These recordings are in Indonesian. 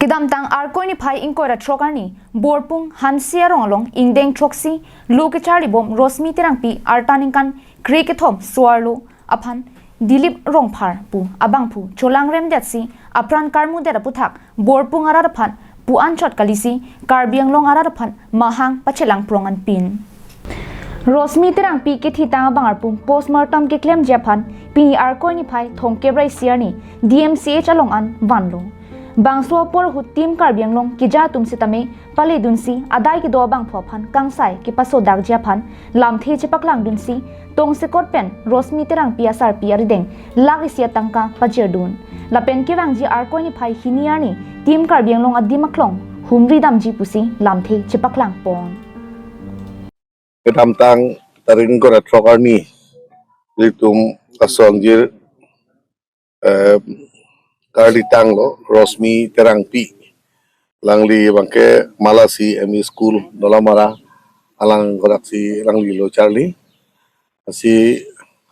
Kidam tang arkoi ni phai ingkoi ra trokarni borpung hansia ronglong ingdeng troksi luke charli bom rosmi tirangpi artaningkan krikethom swarlo aphan dilip rongphar pu abangpu cholangrem datsi apran karmu dera puthak borpung arar phan pu anchot kalisi karbianglong arar phan mahang pachelang prongan pin Rosmi terang pi ke thitang bangarpum postmortem ke claim japan pi arkoi ni phai thongke brai siarni DMCH along an vanlo Bangso por hutim karbianglong kija tumsi tame pale dunsi adai ki do bang phophan kangsai ki paso dag japhan lamthe chepaklang dunsi tong se kot pen rosmi terang piasar piarideng lagi sia tangka pajerdun lapen ke wangji arkoi ni phai hiniani tim karbianglong adimaklong humri damji pusi lamthe chepaklang pon Ketamtang taring ko trokarni litum kasongjir Karditang lo Rosmi terang pi langli bangke Malasi ME School Dolamara alang koraksi langli lo Charlie si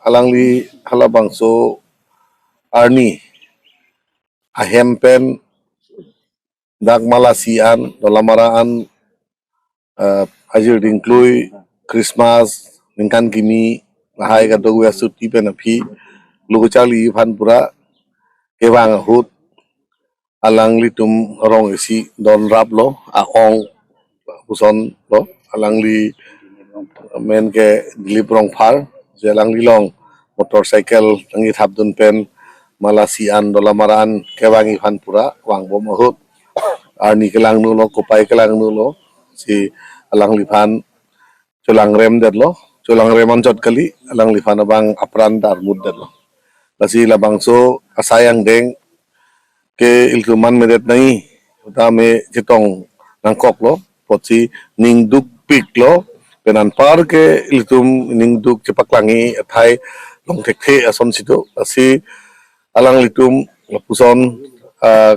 alangli halabangso Arni ahempen dak Malasian Dolamaraan ajir dingklui Christmas ningkan kimi lahai ka dogu asuti penapi lugu Charlie pura Kewang hut alang litum rong isi don rap lo aong puson lo alang li men ke dilip rong phar je alang li long motorcycle tangi thap dun pen Malasian Dolamaran kewang ipan pura wang bom hut arni kelang nu lo kopai kelang nu lo si alang lipan colang rem det lo colang reman jot kali alang lipan abang apran dar mud det lo Lasi labangso asayang deng ke iltuman medet nai utame jitong nangkok lo potsi ningduk pik lo penan par ke iltum ningduk cepaklangi athai long thekhe ason situ asi alang litum puson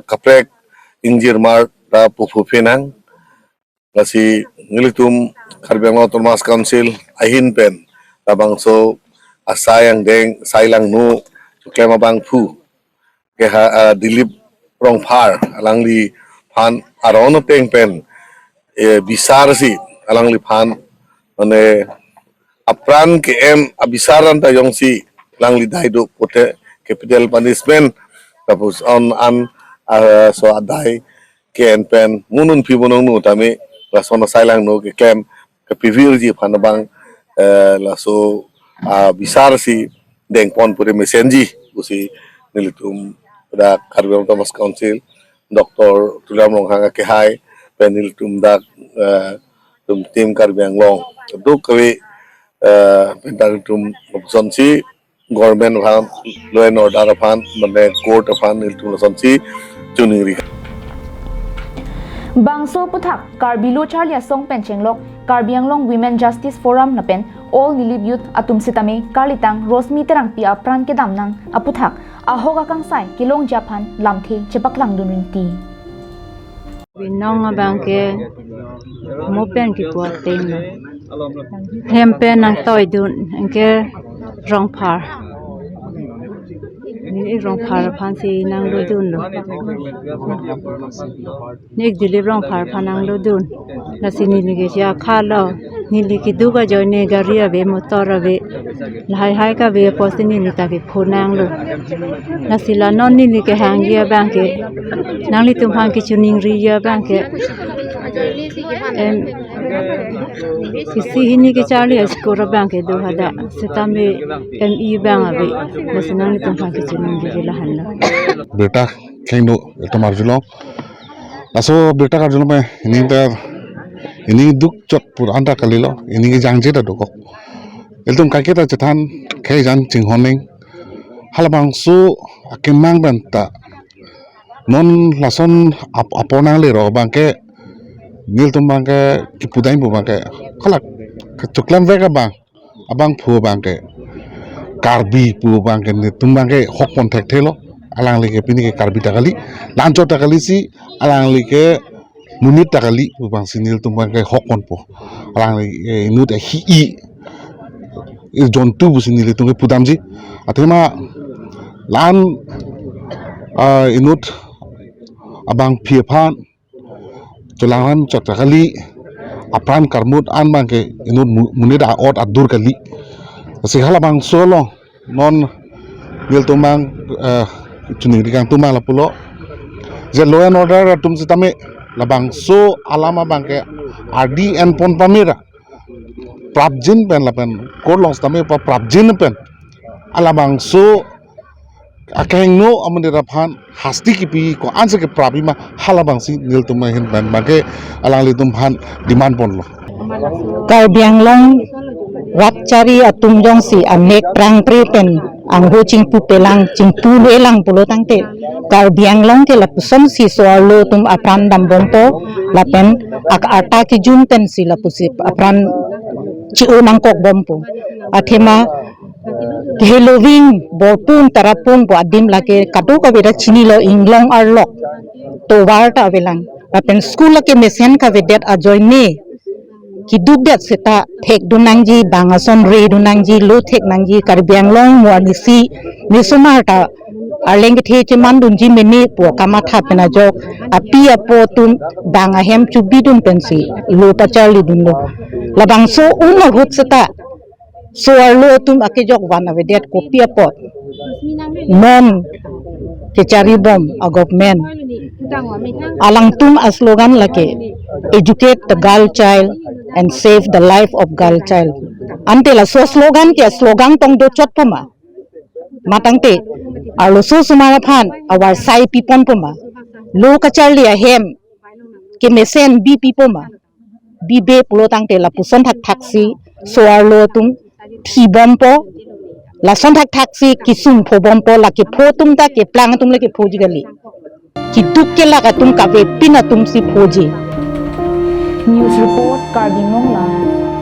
kaprek injir mar da pufu penang lasi ngilitum Karbiang Autonomous Council ahin pen labangso asayang deng sailang nu Klema bang pu ke dilip rong phar alang li phan arono teng pen bisar si alang li phan mane apran ke em abisaran ta yong si alang li dai do pote capital punishment tapos on an so adai ke en pen munun pi bonong nu tame la sono sailang no ke claim ke pivir ji phan bang la so bisar si deng pon pure mesenji usi nilitum pada Karbiang Autonomous Council Dr. Tulam Long hanga ke hai penilitum dak tum tim Karbiang Long duk kawi pentaritum sonsi government han law and order han mane court han nilitum sonsi juniri Bangso puthak Karbilo Charlia Song Penchenglok Karbianglong Women Justice Forum napen all nilib youth atum sitame kalitang Rosmi terang pi apran ke damnang aputhak ahoga kangsai kilong japan lamthe chepaklang dunrinti Binong abangke mopen ki puating no hempen nang toy dun engke rongphar ni rongphar phansi nang lo dun lo nik dili rongphar phanang lo dun lasini lige ja khalo ni liki duga joine garia be motor be lai hai ka be postini ni ta ke phonang lo lasila non ni like hangia bangke nang li tum phang ki chuning ri ya bangke sisi hini ke charli skora bangke do hada setame ME bang abe lasinang li tum phang ki chuning ri la hanna बेटा खेंदो तो मारजुलो असो बेटा का जुलो में ini duk chot pur anda kalilo ini jang jeda doko eltum kaketa chetan khai jan chinghoning halabang su akimang banta non lason aponang le ro bangke niltum bangke kipudai bu bangke khalak chuklam vega bang abang phu bangke karbi pu bangke tum bangke hok pon thek thelo alang like pini ke karbi takali lancho takali si alang like munit takali bang sinil tumbang ke hokon po alang inut hi i jontu businil tung pudamji athema lan inut abang piepan tulangan cot kali apran karmut an bang ke inut munida ot adur kali sikhala bang solo non mil tumang chuning dikang tumang la pulo je law and order tum sitame labang so alama bang ke RDN pon pamira prabjin pen la pen korlong sitame pa prabjin pen alabang so akeng no amane raphan hasti kipi ko anse ke prabi ma halabang si nil tumai hin ban bage alang li tum phan demand pon lo Karbi Anglong Ratchari atumjong si amek prang prepen ang ho ching pu pelang ching pu lelang pulo tangte Karbi Anglong ke lapusom si soalo tum apran dam bonto lapen ak ata ki jumpen si lapusip apran chi unang kok bompo athema Halloween borpung tarapung bo adim lake kadu ka beda chini lo inglong arlok to warta avelang lapen school ke mesen ka vedet ajoy ne ki dubdet seta thek dunangji bangason re dunangji lo thek nangji Karbi Anglong muanisi nisumarta arleng the che mandunji meni po kamatha pena jok api apo tum banga hem chubidun pensi lo pachali dunlo labangso una hut seta so arlo tum ake jok wana vedet kopi apot non ke cari bom a government alang tum a slogan lake educate the girl child and save the life of girl child ante la so slogan ke slogan tong do chot pama matangte arlo so sumara phan awar sai pipon pama lo ka charli a hem ke mesen bi pipoma bi be pulo tangte la puson thak thaksi so arlo tum thi bompo la son thak thaksi kisum pho bompo la ke pho tum ta ke plang tum le ke phoji gali ki duk ke la ka tum ka ve pina tum si phoji News report Karbi Anglong Live.